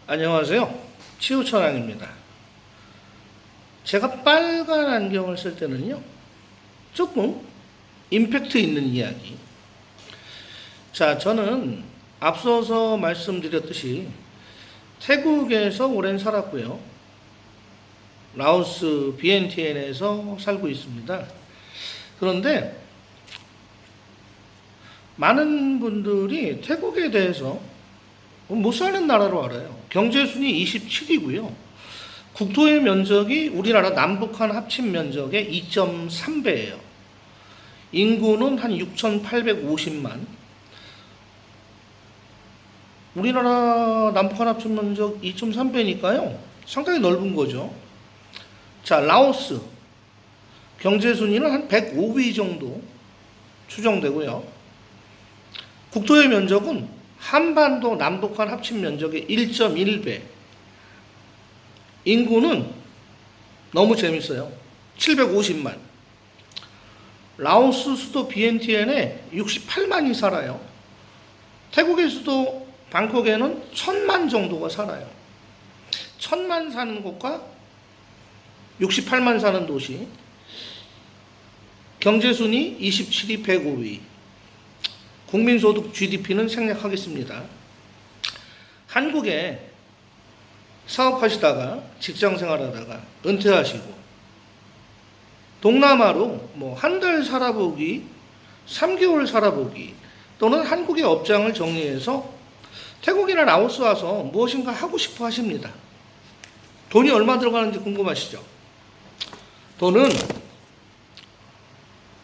안녕하세요. 치우천왕입니다. 제가 빨간 안경을 쓸 때는요, 조금 임팩트 있는 이야기. 자, 저는 앞서서 말씀드렸듯이 태국에서 오랜 살았고요. 라오스 비엔티엔에서 살고 있습니다. 그런데 많은 분들이 태국에 대해서 못 사는 나라로 알아요. 경제순위 27위고요. 국토의 면적이 우리나라 남북한 합친 면적의 2.3배예요. 인구는 한 6,850만. 우리나라 남북한 합친 면적 2.3배니까요. 상당히 넓은 거죠. 자, 라오스. 경제순위는 한 105위 정도 추정되고요. 국토의 면적은 한반도 남북한 합친 면적의 1.1배. 인구는 너무 재밌어요. 750만. 라오스 수도 비엔티엔에 68만이 살아요. 태국의 수도 방콕에는 1000만 정도가 살아요. 1000만 사는 곳과 68만 사는 도시. 경제순위 27위 105위. 국민소득 GDP는 생략하겠습니다. 한국에 사업하시다가 직장생활하다가 은퇴하시고 동남아로 한 달 살아보기, 3개월 살아보기 또는 한국의 업장을 정리해서 태국이나 라오스 와서 무엇인가 하고 싶어 하십니다. 돈이 얼마 들어가는지 궁금하시죠? 돈은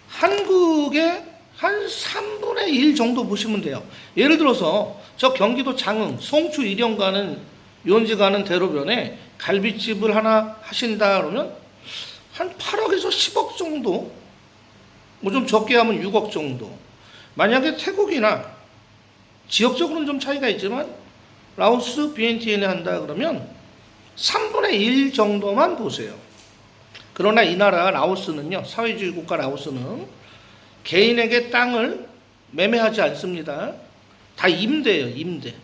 한국의 한 3분의 1 정도 보시면 돼요. 예를 들어서 저 경기도 장흥, 송추 일영 가는 유원지 가는 대로변에 갈비집을 하나 하신다 그러면 한 8억에서 10억 정도, 좀 적게 하면 6억 정도. 만약에 태국이나 지역적으로는 좀 차이가 있지만 라오스, 비엔티엔에 한다 그러면 3분의 1 정도만 보세요. 그러나 이 나라 라오스는요, 사회주의 국가 라오스는 개인에게 땅을 매매하지 않습니다. 다 임대예요, 임대.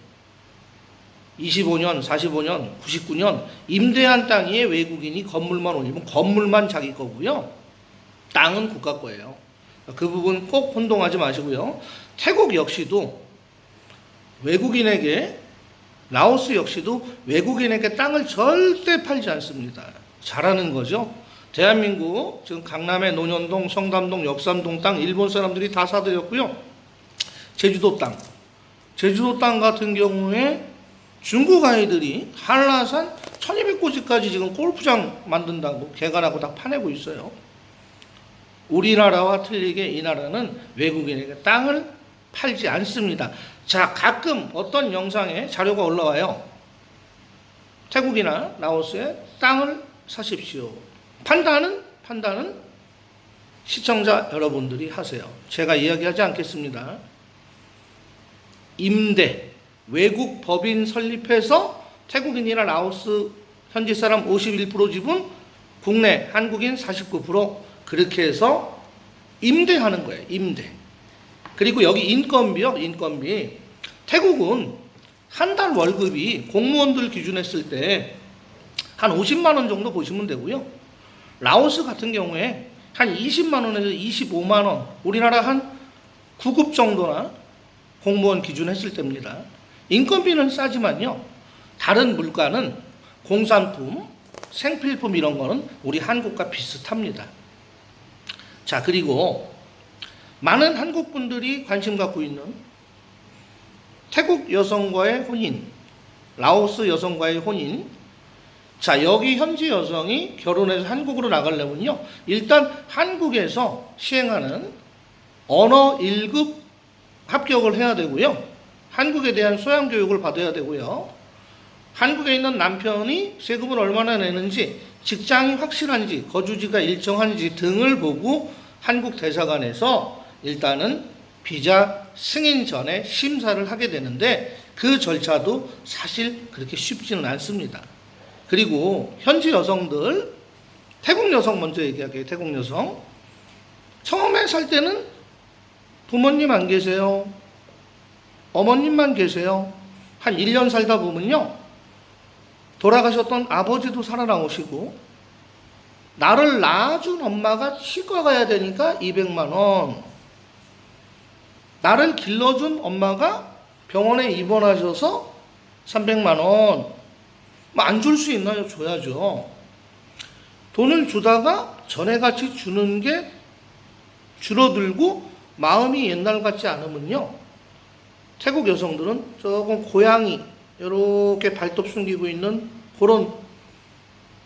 25년, 45년, 99년 임대한 땅에 외국인이 건물만 올리면 건물만 자기 거고요. 땅은 국가 거예요. 그 부분 꼭 혼동하지 마시고요. 태국 역시도 외국인에게, 라오스 역시도 외국인에게 땅을 절대 팔지 않습니다. 잘하는 거죠. 대한민국 지금 강남의 논현동, 성담동, 역삼동 땅 일본 사람들이 다 사들였고요. 제주도 땅 같은 경우에 중국 아이들이 한라산 1200고지까지 지금 골프장 만든다고 개간하고 다 파내고 있어요. 우리나라와 틀리게 이 나라는 외국인에게 땅을 팔지 않습니다. 자, 가끔 어떤 영상에 자료가 올라와요. 태국이나 라오스에 땅을 사십시오. 판단은 시청자 여러분들이 하세요. 제가 이야기하지 않겠습니다. 임대, 외국 법인 설립해서 태국인이나 라오스 현지 사람 51% 지분, 국내 한국인 49% 그렇게 해서 임대하는 거예요. 임대. 그리고 여기 인건비요. 인건비. 태국은 한 달 월급이 공무원들 기준했을 때 한 50만 원 정도 보시면 되고요. 라오스 같은 경우에 한 20만 원에서 25만 원, 우리나라 한 9급 정도나 공무원 기준 했을 때입니다. 인건비는 싸지만요. 다른 물가는 공산품, 생필품 이런 거는 우리 한국과 비슷합니다. 자, 그리고 많은 한국 분들이 관심 갖고 있는 태국 여성과의 혼인, 라오스 여성과의 혼인. 자, 여기 현지 여성이 결혼해서 한국으로 나가려면요, 일단 한국에서 시행하는 언어 1급 합격을 해야 되고요. 한국에 대한 소양 교육을 받아야 되고요. 한국에 있는 남편이 세금을 얼마나 내는지, 직장이 확실한지, 거주지가 일정한지 등을 보고 한국 대사관에서 일단은 비자 승인 전에 심사를 하게 되는데 그 절차도 사실 그렇게 쉽지는 않습니다. 그리고 현지 여성들, 태국 여성 먼저 얘기할게요. 태국 여성. 처음에 살 때는 부모님 안 계세요. 어머님만 계세요. 한 1년 살다 보면요, 돌아가셨던 아버지도 살아나오시고, 나를 낳아준 엄마가 치과 가야 되니까 200만 원, 나를 길러준 엄마가 병원에 입원하셔서 300만 원, 안 줄 수 있나요? 줘야죠. 돈을 주다가 전에같이 주는 게 줄어들고 마음이 옛날 같지 않으면요, 태국 여성들은 조금 고양이 이렇게 발톱 숨기고 있는 그런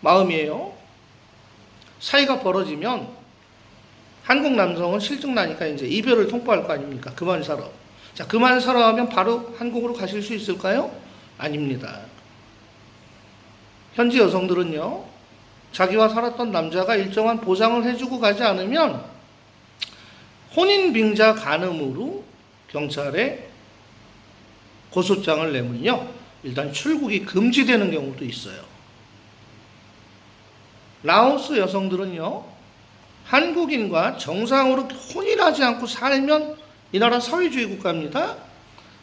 마음이에요. 사이가 벌어지면 한국 남성은 실증 나니까 이제 이별을 통보할 거 아닙니까? 그만 살아. 자, 그만 살아 하면 바로 한국으로 가실 수 있을까요? 아닙니다. 현지 여성들은요, 자기와 살았던 남자가 일정한 보상을 해주고 가지 않으면 혼인빙자 간음으로 경찰에 고소장을 내면요, 일단 출국이 금지되는 경우도 있어요. 라오스 여성들은요, 한국인과 정상으로 혼인하지 않고 살면 이 나라 사회주의 국가입니다.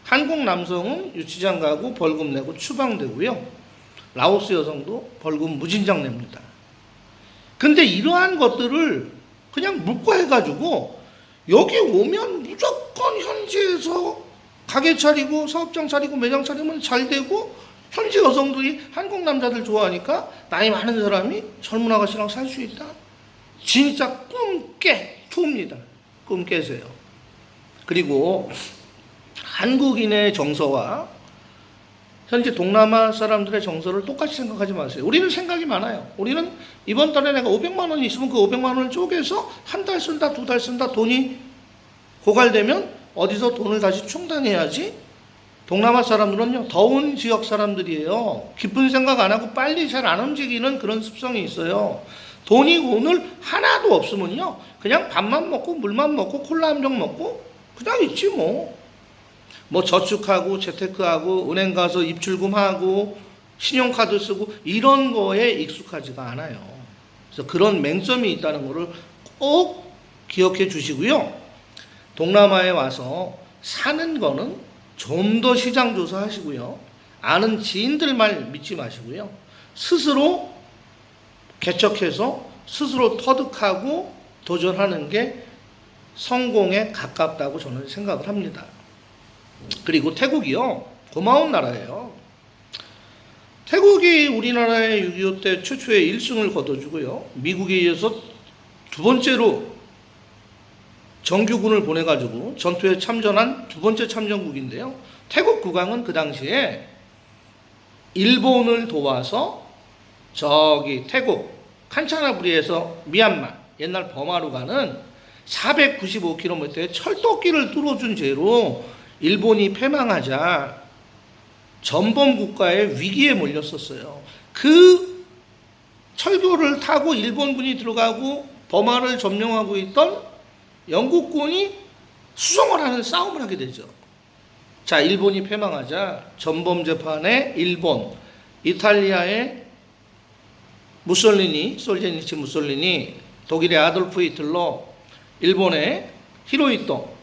한국 남성은 유치장 가고 벌금 내고 추방되고요, 라오스 여성도 벌금 무진장 냅니다. 근데 이러한 것들을 그냥 묵과해가지고 여기 오면 무조건 현지에서 가게 차리고 사업장 차리고 매장 차리면 잘 되고, 현지 여성들이 한국 남자들 좋아하니까 나이 많은 사람이 젊은 아가씨랑 살 수 있다. 진짜 꿈깨 세요. 그리고 한국인의 정서와 현지 동남아 사람들의 정서를 똑같이 생각하지 마세요. 우리는 생각이 많아요. 우리는 이번 달에 내가 500만 원이 있으면 그 500만 원을 쪼개서 한 달 쓴다, 두 달 쓴다, 돈이 고갈되면 어디서 돈을 다시 충당해야지. 동남아 사람들은요, 더운 지역 사람들이에요. 기쁜 생각 안 하고 빨리 잘 안 움직이는 그런 습성이 있어요. 돈이 오늘 하나도 없으면요, 그냥 밥만 먹고 물만 먹고 콜라 한 병 먹고 그냥 있지 뭐. 저축하고 재테크하고 은행 가서 입출금하고 신용카드 쓰고 이런 거에 익숙하지가 않아요. 그래서 그런 맹점이 있다는 거를 꼭 기억해 주시고요. 동남아에 와서 사는 거는 좀 더 시장 조사하시고요. 아는 지인들 말 믿지 마시고요. 스스로 개척해서 스스로 터득하고 도전하는 게 성공에 가깝다고 저는 생각을 합니다. 그리고 태국이요, 고마운 나라예요. 태국이 우리나라의 6.25 때 최초의 1승을 거둬주고요, 미국에 이어서 두 번째로 정규군을 보내가지고 전투에 참전한 두 번째 참전국인데요, 태국 국왕은 그 당시에 일본을 도와서 저기 태국 칸차나부리에서 미얀마, 옛날 버마로 가는 495km의 철도길을 뚫어준 죄로 일본이 패망하자 전범 국가의 위기에 몰렸었어요. 그 철교를 타고 일본군이 들어가고 버마를 점령하고 있던 영국군이 수송을 하는 싸움을 하게 되죠. 자, 일본이 패망하자 전범 재판에 일본, 이탈리아의 무솔리니, 솔제니치 무솔리니, 독일의 아돌프 히틀러, 일본의 히로히토,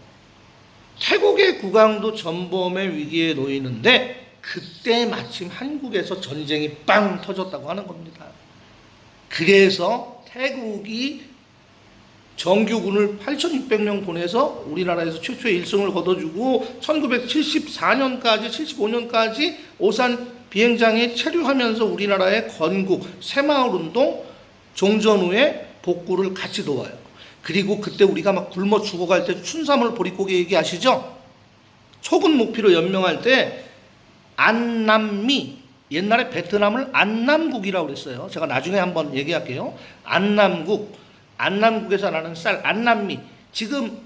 태국의 국왕도 전범의 위기에 놓이는데 그때 마침 한국에서 전쟁이 빵 터졌다고 하는 겁니다. 그래서 태국이 정규군을 8,600명 보내서 우리나라에서 최초의 1승을 거둬주고 1974년까지 75년까지 오산 비행장에 체류하면서 우리나라의 건국, 새마을운동, 종전후에 복구를 같이 도와요. 그리고 그때 우리가 막 굶어 죽어갈 때 춘삼을 보릿고개 얘기하시죠? 초군 목피로 연명할 때 안남미, 옛날에 베트남을 안남국이라고 그랬어요. 제가 나중에 한번 얘기할게요. 안남국에서 나는 쌀, 안남미. 지금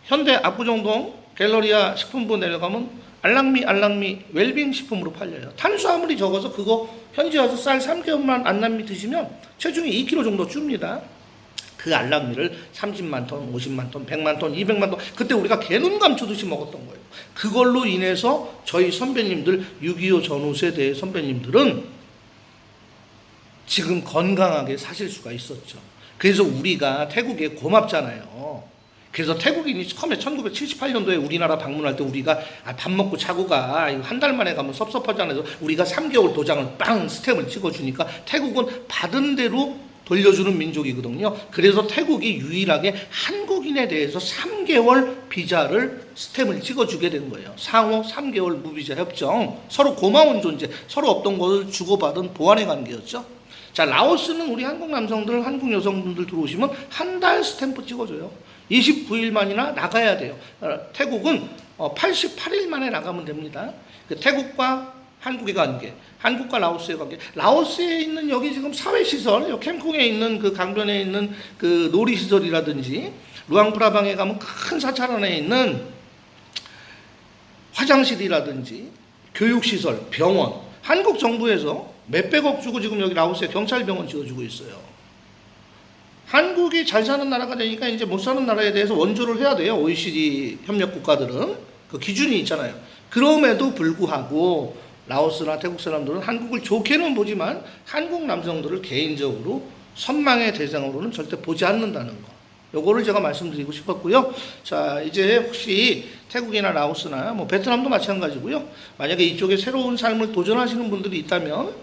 현대 압구정동 갤러리아 식품부 내려가면 알랑미 웰빙 식품으로 팔려요. 탄수화물이 적어서 그거 현지 와서 쌀 3개월만 안남미 드시면 체중이 2kg 정도 줍니다. 그 알랑미를 30만 톤, 50만 톤, 100만 톤, 200만 톤, 그때 우리가 개눈 감추듯이 먹었던 거예요. 그걸로 인해서 저희 선배님들, 6.25 전후 세대의 선배님들은 지금 건강하게 사실 수가 있었죠. 그래서 우리가 태국에 고맙잖아요. 그래서 태국인이 처음에 1978년도에 우리나라 방문할 때 우리가 밥 먹고 자고 가. 한 달 만에 가면 섭섭하잖아요. 그래서 우리가 3개월 도장을 빵 스탬을 찍어주니까 태국은 받은 대로 돌려주는 민족이거든요. 그래서 태국이 유일하게 한국인에 대해서 3개월 비자를 스탬을 찍어주게 된 거예요. 상호 3개월 무비자 협정. 서로 고마운 존재, 서로 없던 것을 주고받은 보완의 관계였죠. 자, 라오스는 우리 한국 남성들, 한국 여성분들 들어오시면 한 달 스탬프 찍어줘요. 29일 만이나 나가야 돼요. 태국은 88일 만에 나가면 됩니다. 태국과 한국의 관계, 한국과 라오스의 관계. 라오스에 있는 여기 지금 사회시설, 캠콩에 있는 그 강변에 있는 그 놀이시설이라든지 루앙프라방에 가면 큰 사찰 안에 있는 화장실이라든지 교육시설, 병원, 한국 정부에서 몇백억 주고 지금 여기 라오스에 경찰병원 지어주고 있어요. 한국이 잘 사는 나라가 되니까 이제 못 사는 나라에 대해서 원조를 해야 돼요. OECD 협력 국가들은 그 기준이 있잖아요. 그럼에도 불구하고 라오스나 태국 사람들은 한국을 좋게는 보지만 한국 남성들을 개인적으로 선망의 대상으로는 절대 보지 않는다는 거. 요거를 제가 말씀드리고 싶었고요. 자, 이제 혹시 태국이나 라오스나 뭐 베트남도 마찬가지고요. 만약에 이쪽에 새로운 삶을 도전하시는 분들이 있다면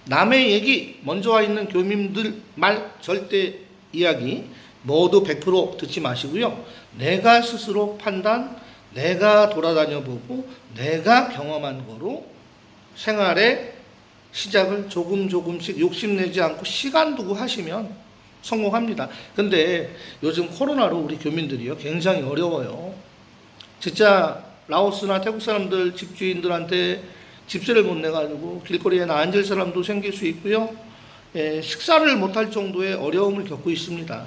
남의 얘기, 먼저 와 있는 교민들 말 절대 이야기 모두 100% 듣지 마시고요. 내가 스스로 판단, 내가 돌아다녀 보고 내가 경험한 거로 생활의 시작을 조금씩 욕심내지 않고 시간 두고 하시면 성공합니다. 근데 요즘 코로나로 우리 교민들이요 굉장히 어려워요. 진짜 라오스나 태국 사람들 집주인들한테 집세를 못 내가지고 길거리에 앉을 사람도 생길 수 있고요. 식사를 못할 정도의 어려움을 겪고 있습니다.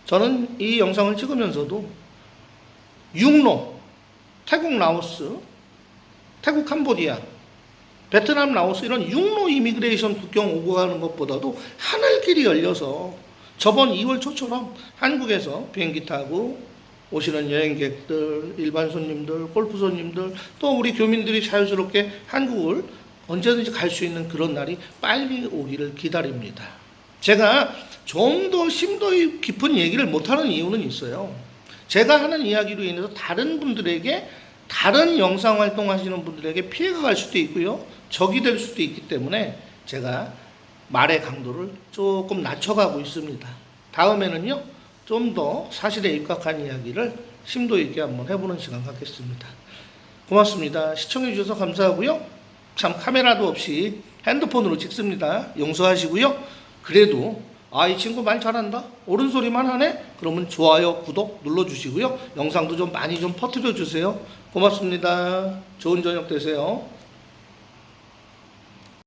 저는 이 영상을 찍으면서도 육로, 태국 라오스, 태국 캄보디아, 베트남 라오스 이런 육로 이미그레이션 국경 오고 가는 것보다도 하늘길이 열려서 저번 2월 초처럼 한국에서 비행기 타고 오시는 여행객들, 일반 손님들, 골프 손님들, 또 우리 교민들이 자유스럽게 한국을 언제든지 갈 수 있는 그런 날이 빨리 오기를 기다립니다. 제가 좀 더 심도 깊은 얘기를 못하는 이유는 있어요. 제가 하는 이야기로 인해서 다른 분들에게, 다른 영상 활동하시는 분들에게 피해가 갈 수도 있고요. 적이 될 수도 있기 때문에 제가 말의 강도를 조금 낮춰가고 있습니다. 다음에는요, 좀 더 사실에 입각한 이야기를 심도 있게 한번 해보는 시간 갖겠습니다. 고맙습니다. 시청해 주셔서 감사하고요. 참 카메라도 없이 핸드폰으로 찍습니다. 용서하시고요. 그래도 이 친구 말 잘한다, 옳은 소리만 하네, 그러면 좋아요, 구독 눌러주시고요. 영상도 좀 많이 좀 퍼뜨려 주세요. 고맙습니다. 좋은 저녁 되세요.